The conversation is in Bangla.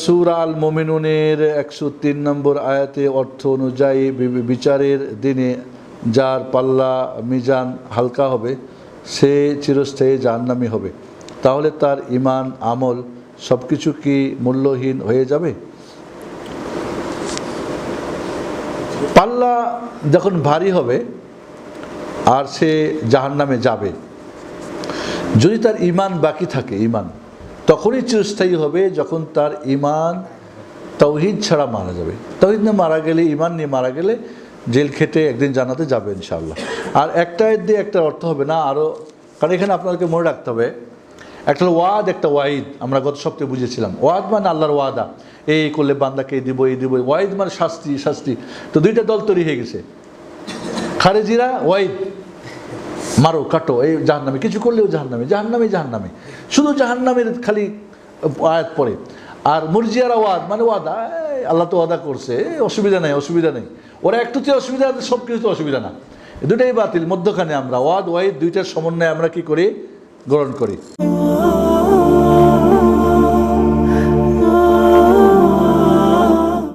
সূরা আল মুমিনুনের 103 নম্বর আয়াতে অর্থ অনুযায়ী বিচারের দিনে যার পাল্লা মিজান হালকা হবে সে চিরস্থায়ী জাহান্নামী হবে, তাহলে তার ঈমান আমল সব কিছু কি মূল্যহীন হয়ে যাবে? পাল্লা যখন ভারী হবে আর সে জাহান্নামে যাবে, যদি তার ঈমান বাকি থাকে, ঈমান তখনই চিরস্থায়ী হবে যখন তার ঈমান তাওহীদ ছাড়া মারা যাবে। তাওহীদ নিয়ে মারা গেলে, ঈমান নিয়ে মারা গেলে জেল খেটে একদিন জান্নাতে যাবে ইনশাআল্লাহ। আর একটা দিয়ে একটা অর্থ হবে না, আরও, কারণ এখানে আপনাদেরকে মনে রাখতে হবে একটা ওয়াদ একটা ওয়াইদ। আমরা গত সপ্তাহে বুঝেছিলাম ওয়াদ মানে আল্লাহর ওয়াদা, এই করলে বান্দাকে এই দিব এই দিব, ওয়াইদ মানে শাস্তি, শাস্তি। তো দুইটা দল তৈরি হয়ে গেছে, খারেজিরা ওয়াইদ মারো কাটো এই জাহান্নামে, কিছু করলেও জাহান্নামে জাহান্নামে জাহান্নামে, শুধু জাহান্নামের খালি আয়াত পড়ে। আর মুরজিয়ারা ওয়াদ মানে ওয়াদা, আল্লাহ তো ওয়াদা করছে, অসুবিধা নেই অসুবিধা নেই, ওরা একটুতে অসুবিধা, সব কিছুতে অসুবিধা না, দুটাই বাতিল। মধ্যখানে আমরা ওয়াদ ওয়াইদ দুইটার সমন্বয়ে আমরা কি করি? গ্রহণ করি।